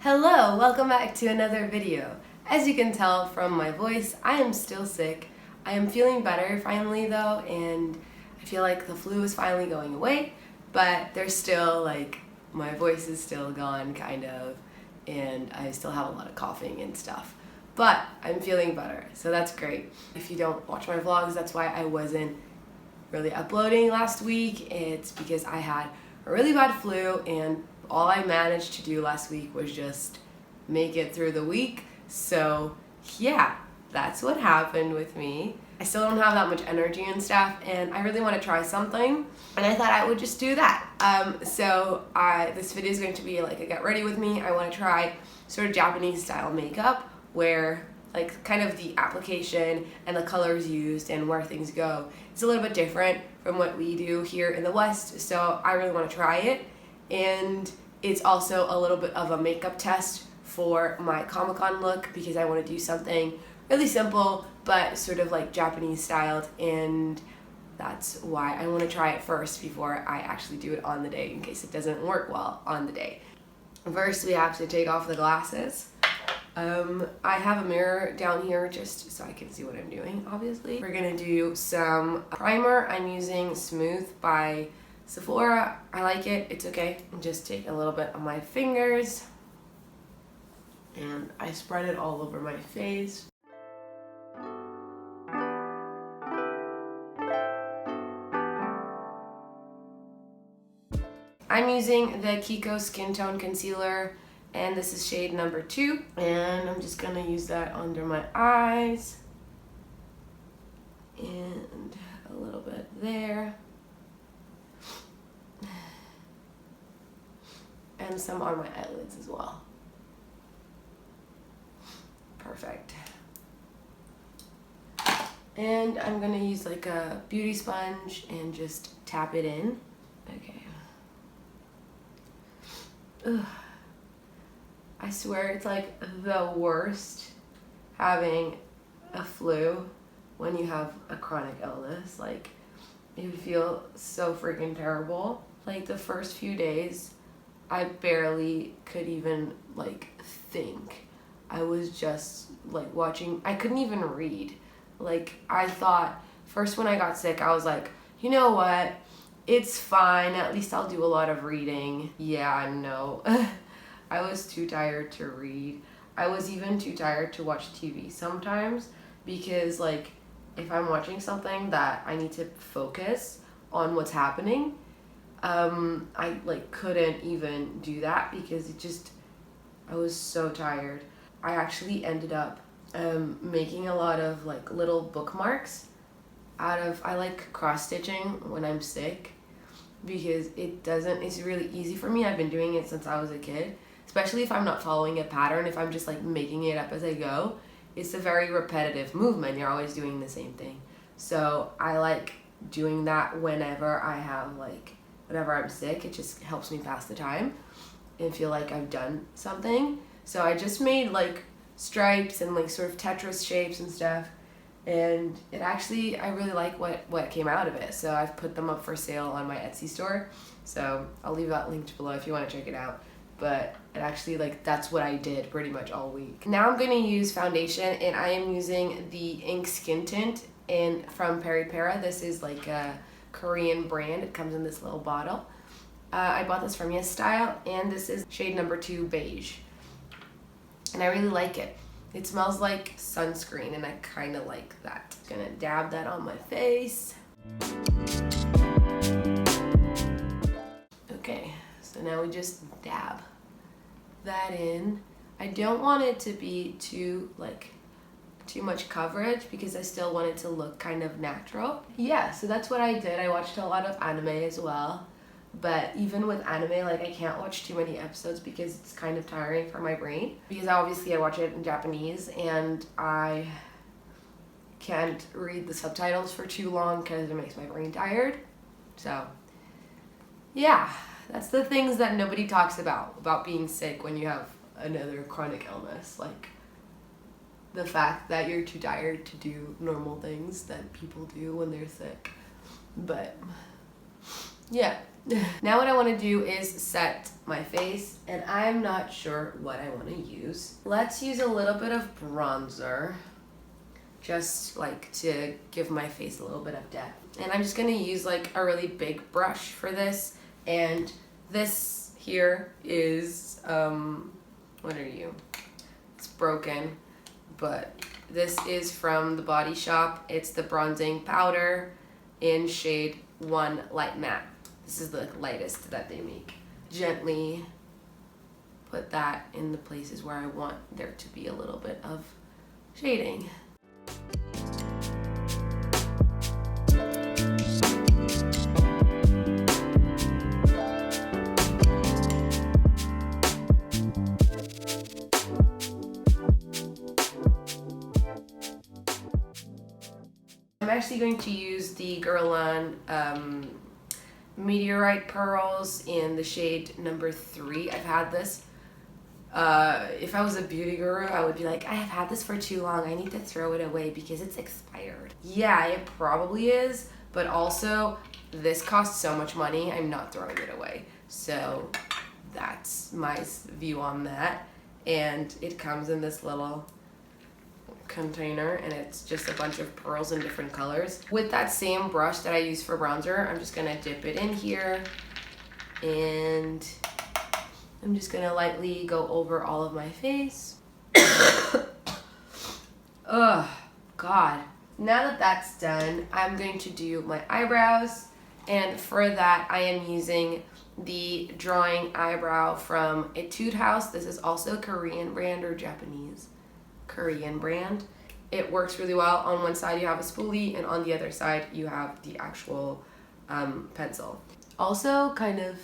Hello, welcome back to another video. As you can tell from my voice, I am still sick. I am feeling better finally though, and I feel like the flu is finally going away, but there's still my voice is still gone kind of, and I still have a lot of coughing and stuff. But I'm feeling better, so that's great. If you don't watch my vlogs, that's why I wasn't really uploading last week. It's because I had a really bad flu and all I managed to do last week was just make it through the week. So yeah, that's what happened with me. I still don't have that much energy and stuff, and I really want to try something, and I thought I would just do that. This video is going to be like a get ready with me. I want to try sort of Japanese style makeup where kind of the application and the colors used and where things go is a little bit different from what we do here in the West. So I really want to try it, and it's also a little bit of a makeup test for my Comic-Con look because I want to do something really simple but sort of like Japanese styled, and that's why I want to try it first before I actually do it on the day in case it doesn't work well on the day. First we have to take off the glasses. I have a mirror down here just so I can see what I'm doing, obviously. We're gonna do some primer. I'm using Smooth by Sephora. I like it, it's okay. Just take a little bit on my fingers and I spread it all over my face. I'm using the Kiko Skin Tone Concealer, and this is shade number 2, and I'm just gonna use that under my eyes and a little bit there and some on my eyelids as well. Perfect. And I'm gonna use like a beauty sponge and just tap it in. Okay. Ugh. I swear it's like the worst having a flu when you have a chronic illness. Like, you feel so freaking terrible. Like the first few days, I barely could even think. I was just watching, I couldn't even read. I thought, first when I got sick, I was like, you know what? It's fine, at least I'll do a lot of reading. Yeah, no. I was too tired to read. I was even too tired to watch TV sometimes because if I'm watching something that I need to focus on what's happening, I couldn't even do that because I was so tired. I actually ended up making a lot of little bookmarks I like cross stitching when I'm sick because it's really easy for me. I've been doing it since I was a kid, especially if I'm not following a pattern, if I'm just making it up as I go. It's a very repetitive movement. You're always doing the same thing. So I like doing that whenever I have whenever I'm sick. It just helps me pass the time and feel like I've done something. So I just made stripes and sort of Tetris shapes and stuff. And it actually, I really like what came out of it. So I've put them up for sale on my Etsy store. So I'll leave that linked below if you want to check it out. But it actually, that's what I did pretty much all week. Now I'm going to use foundation, and I am using the Ink Skin Tint from Peripera. This is a Korean brand. It comes in this little bottle. I bought this from YesStyle, and this is shade number 2 Beige. And I really like it. It smells like sunscreen, and I kind of like that. I'm gonna dab that on my face. Okay, so now we just dab that in. I don't want it to be too much coverage because I still want it to look kind of natural. Yeah, so that's what I did. I watched a lot of anime as well. But even with anime, I can't watch too many episodes because it's kind of tiring for my brain. Because obviously I watch it in Japanese and I can't read the subtitles for too long because it makes my brain tired. So, yeah, that's the things that nobody talks about being sick when you have another chronic illness. The fact that you're too tired to do normal things that people do when they're sick. But yeah, Now what I want to do is set my face, and I'm not sure what I want to use. Let's use a little bit of bronzer, just like to give my face a little bit of depth. And I'm just going to use like a really big brush for this, and this here is, what are you? It's broken, but this is from the Body Shop. It's the bronzing powder in shade 1 Light Matte. This is the lightest that they make. Gently put that in the places where I want there to be a little bit of shading. I'm actually going to use the Guerlain Meteorite Pearls in the shade number 3. I've had this. If I was a beauty guru, I would be like, I have had this for too long. I need to throw it away because it's expired. Yeah, it probably is, but also this costs so much money, I'm not throwing it away. So that's my view on that. And it comes in this little container, and it's just a bunch of pearls in different colors. With that same brush that I use for bronzer, I'm just gonna dip it in here, and I'm just gonna lightly go over all of my face. Oh God. Now that that's done, I'm going to do my eyebrows, and for that I am using the drawing eyebrow from Etude House. This is also a Korean brand, or Japanese. Korean brand. It works really well. On one side you have a spoolie, and on the other side you have the actual pencil. Also kind of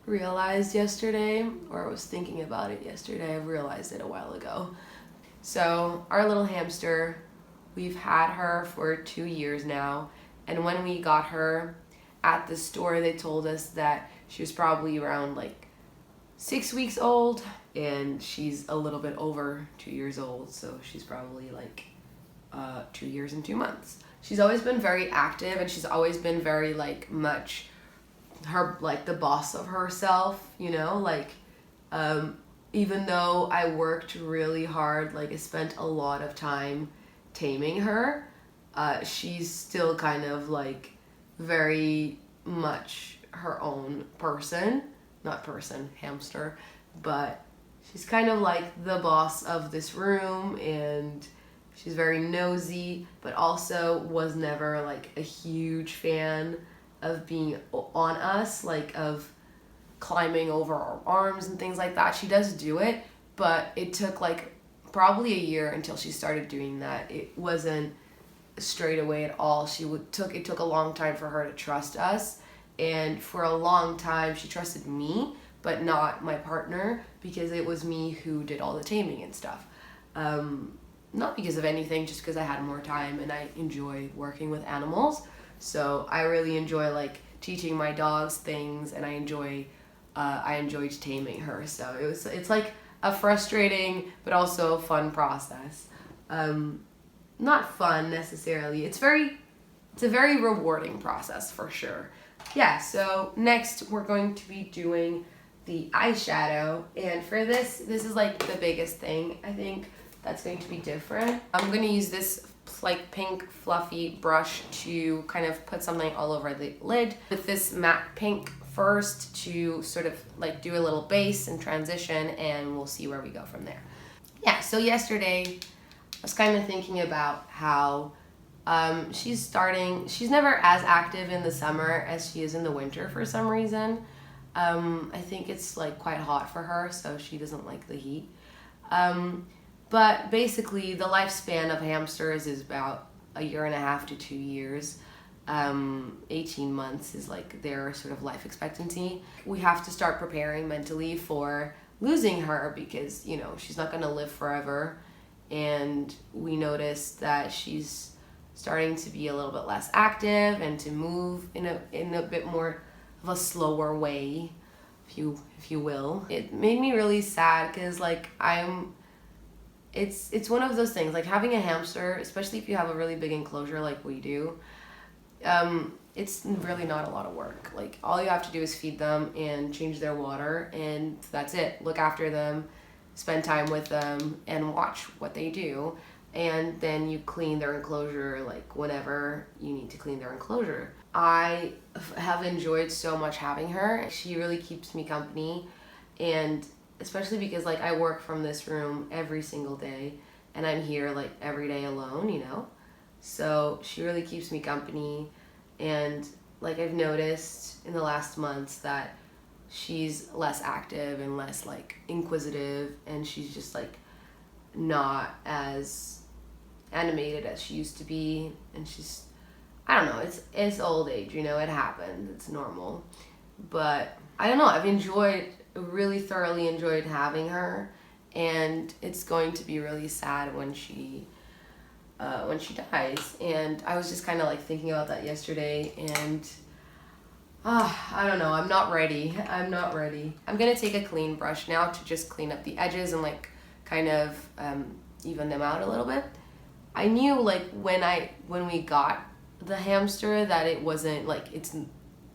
realized yesterday, or I was thinking about it yesterday, I realized it a while ago. So our little hamster, we've had her for 2 years now, and when we got her at the store, they told us that she was probably around like 6 weeks old, and she's a little bit over 2 years old, so she's probably like 2 years and 2 months. She's always been very active, and she's always been very like much her, like the boss of herself, you know, like even though I worked really hard, like I spent a lot of time taming her, she's still kind of like very much her own person. Not person, hamster, but she's kind of like the boss of this room, and she's very nosy, but also was never like a huge fan of being on us, like of climbing over our arms and things like that. She does do it, but it took like probably a year until she started doing that. It wasn't straight away at all. It took a long time for her to trust us. And for a long time, she trusted me, but not my partner, because it was me who did all the taming and stuff. Not because of anything, just because I had more time and I enjoy working with animals. So I really enjoy like teaching my dogs things, and I enjoyed taming her. So it's like a frustrating but also a fun process. Not fun necessarily. It's a very rewarding process for sure. Yeah, so next we're going to be doing the eyeshadow, and for this is like the biggest thing I think that's going to be different. I'm going to use this like pink fluffy brush to kind of put something all over the lid with this matte pink first to sort of like do a little base and transition, and we'll see where we go from there. Yeah, so yesterday I was kind of thinking about how she's never as active in the summer as she is in the winter for some reason. I think it's like quite hot for her, so she doesn't like the heat. But basically the lifespan of hamsters is about 1.5 to 2 years. 18 months is like their sort of life expectancy. We have to start preparing mentally for losing her, because, you know, she's not going to live forever. And we noticed that she's starting to be a little bit less active and to move in a bit more of a slower way, if you will. It made me really sad, because like it's one of those things, like having a hamster, especially if you have a really big enclosure like we do, it's really not a lot of work. Like, all you have to do is feed them and change their water, and that's it. Look after them, spend time with them, and watch what they do. And then you clean their enclosure, like, whenever you need to clean their enclosure. I have enjoyed so much having her. She really keeps me company, and especially because, like, I work from this room every single day, and I'm here, like, every day alone, you know? So she really keeps me company, and, like, I've noticed in the last months that she's less active and less, like, inquisitive, and she's just, like, not as animated as she used to be, and she's, I don't know, it's old age, you know, it happens, it's normal. But I don't know, I've really thoroughly enjoyed having her, and it's going to be really sad when she dies. And I was just kind of like thinking about that yesterday, and I don't know, I'm not ready. I'm gonna take a clean brush now to just clean up the edges and like kind of even them out a little bit. I knew, like, when we got the hamster, that it wasn't like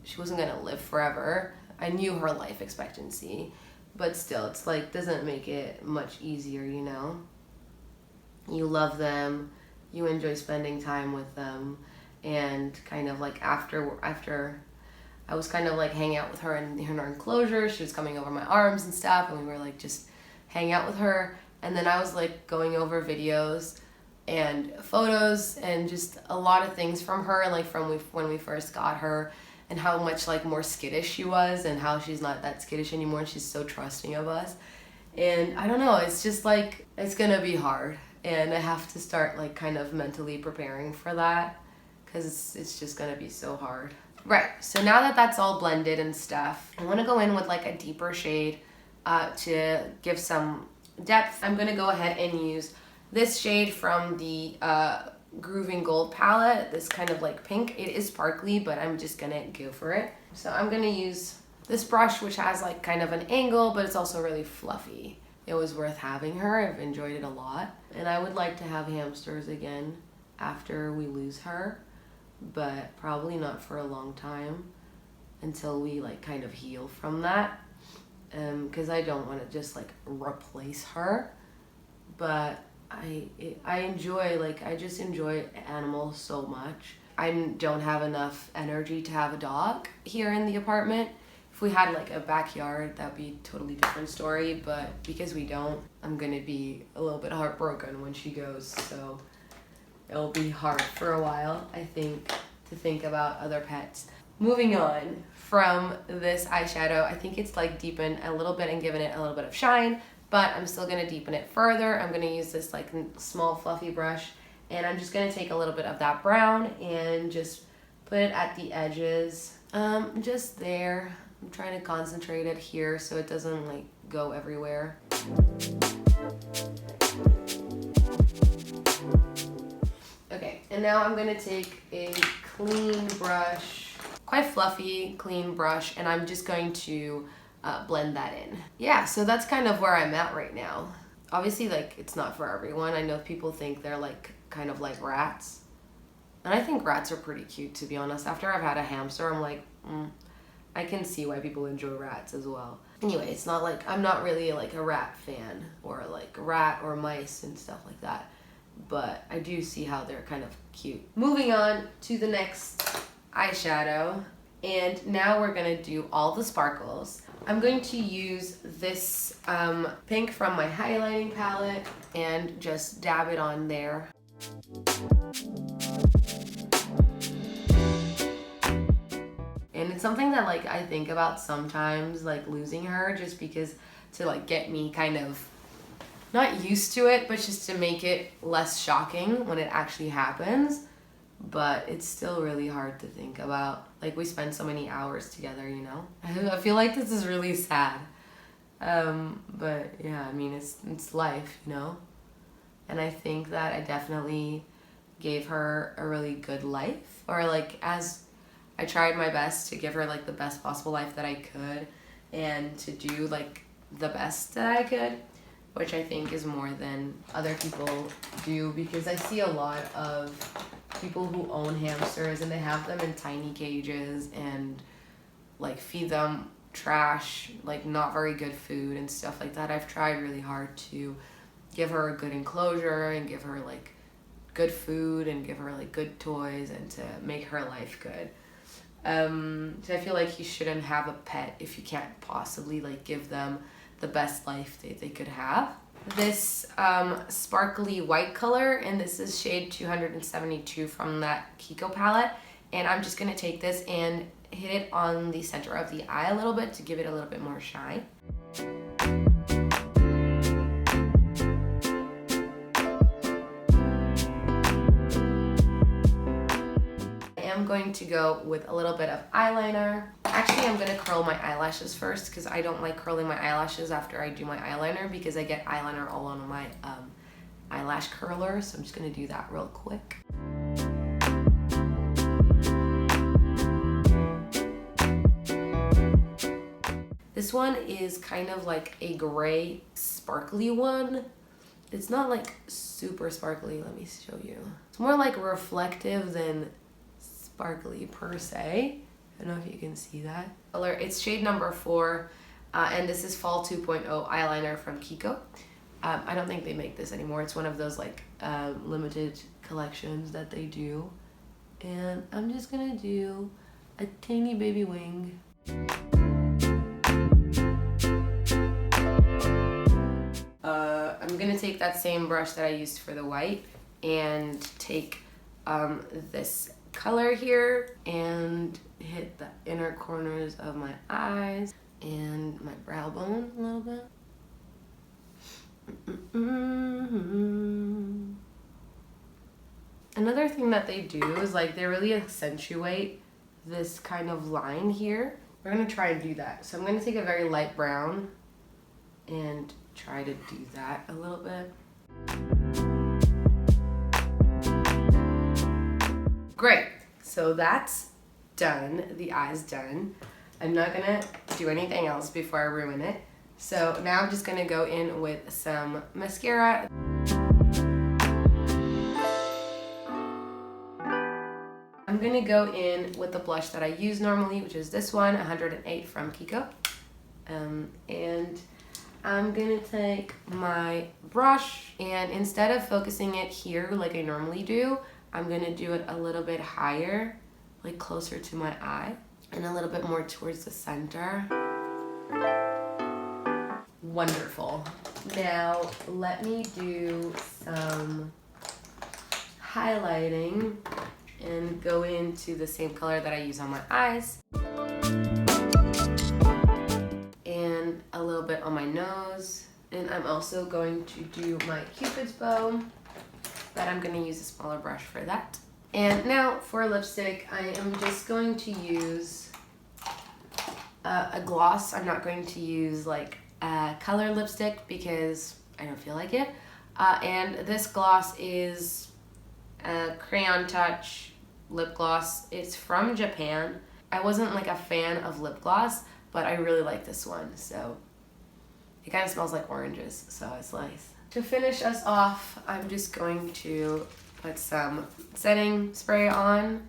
she wasn't gonna live forever. I knew her life expectancy, but still, it's like, doesn't make it much easier, you know? You love them, you enjoy spending time with them, and kind of like after I was kind of like hanging out with her in her enclosure, she was coming over my arms and stuff, and we were like just hanging out with her, and then I was like going over videos and photos and just a lot of things from her, and like from when we first got her, and how much like more skittish she was, and how she's not that skittish anymore, and she's so trusting of us. And I don't know, it's just like, it's gonna be hard, and I have to start like kind of mentally preparing for that, because it's just gonna be so hard. Right, so now that that's all blended and stuff, I want to go in with like a deeper shade to give some depth. I'm gonna go ahead and use this shade from the Grooving Gold palette, this kind of like pink. It is sparkly, but I'm just gonna go for it. So I'm gonna use this brush, which has like kind of an angle, but it's also really fluffy. It was worth having her. I've enjoyed it a lot, and I would like to have hamsters again after we lose her, but probably not for a long time, until we like kind of heal from that, because I don't want to just like replace her. But I just enjoy animals so much. I don't have enough energy to have a dog here in the apartment. If we had like a backyard, that'd be a totally different story, but because we don't, I'm gonna be a little bit heartbroken when she goes, so it'll be hard for a while, I think, to think about other pets. Moving on from this eyeshadow, I think it's like deepened a little bit and given it a little bit of shine, but I'm still gonna deepen it further. I'm gonna use this like small fluffy brush, and I'm just gonna take a little bit of that brown and just put it at the edges, just there. I'm trying to concentrate it here so it doesn't like go everywhere. Okay, and now I'm gonna take a clean brush, quite fluffy, clean brush, and I'm just going to blend that in. Yeah, so that's kind of where I'm at right now. Obviously, like, it's not for everyone. I know people think they're like kind of like rats, and I think rats are pretty cute, to be honest. After I've had a hamster, I'm like, I can see why people enjoy rats as well. Anyway, it's not like, I'm not really like a rat fan, or like rat or mice and stuff like that, but I do see how they're kind of cute. Moving on to the next eyeshadow, and now we're gonna do all the sparkles. I'm going to use this pink from my highlighting palette and just dab it on there. And it's something that like I think about sometimes, like losing her, just because to like get me kind of not used to it, but just to make it less shocking when it actually happens. But it's still really hard to think about. Like, we spend so many hours together, you know? I feel like this is really sad. But yeah, I mean, it's life, you know? And I think that I definitely gave her a really good life, or like, as I tried my best to give her like the best possible life that I could, and to do like the best that I could, which I think is more than other people do, because I see a lot of people who own hamsters and they have them in tiny cages and like feed them trash, like not very good food and stuff like that. I've tried really hard to give her a good enclosure and give her like good food and give her like good toys and to make her life good. So I feel like you shouldn't have a pet if you can't possibly like give them the best life they could have. This sparkly white color, and this is shade 272 from that Kiko palette, and I'm just gonna take this and hit it on the center of the eye a little bit to give it a little bit more shine. I'm going to go with a little bit of eyeliner. Actually, I'm gonna curl my eyelashes first because I don't like curling my eyelashes after I do my eyeliner because I get eyeliner all on my eyelash curler. So I'm just gonna do that real quick. This one is kind of like a gray sparkly one. It's not like super sparkly, let me show you. It's more like reflective than sparkly per se. I don't know if you can see that. Color, it's shade number 4, and this is Fall 2.0 eyeliner from Kiko. I don't think they make this anymore. It's one of those like limited collections that they do. And I'm just gonna do a tiny baby wing. I'm gonna take that same brush that I used for the white and take this color here and hit the inner corners of my eyes and my brow bone a little bit. Another thing that they do is like they really accentuate this kind of line here. We're gonna try and do that. So I'm gonna take a very light brown and try to do that a little bit. Great, so that's done. The eye's done. I'm not gonna do anything else before I ruin it. So now I'm just gonna go in with some mascara. I'm gonna go in with the blush that I use normally, which is this one, 108 from Kiko. And I'm gonna take my brush and instead of focusing it here like I normally do, I'm gonna do it a little bit higher, like closer to my eye, and a little bit more towards the center. Wonderful. Now let me do some highlighting and go into the same color that I use on my eyes. And a little bit on my nose. And I'm also going to do my Cupid's bow, but I'm going to use a smaller brush for that. And now for lipstick, I am just going to use a gloss. I'm not going to use like a color lipstick because I don't feel like it. And this gloss is a Crayon Touch lip gloss. It's from Japan. I wasn't like a fan of lip gloss, but I really like this one. So it kind of smells like oranges, so it's nice. To finish us off, I'm just going to put some setting spray on.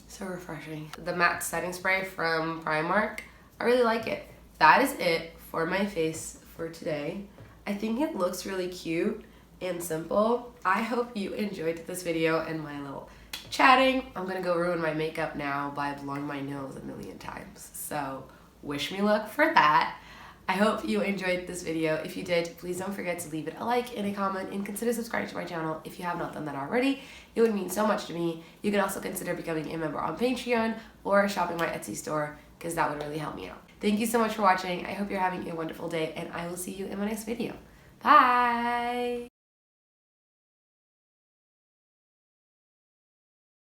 So refreshing. The matte setting spray from Primark. I really like it. That is it for my face for today. I think it looks really cute and simple. I hope you enjoyed this video and my little chatting. I'm gonna go ruin my makeup now by blowing my nose a million times. So wish me luck for that. I hope you enjoyed this video. If you did, please don't forget to leave it a like and a comment and consider subscribing to my channel if you have not done that already. It would mean so much to me. You can also consider becoming a member on Patreon or shopping my Etsy store because that would really help me out. Thank you so much for watching. I hope you're having a wonderful day and I will see you in my next video. Bye!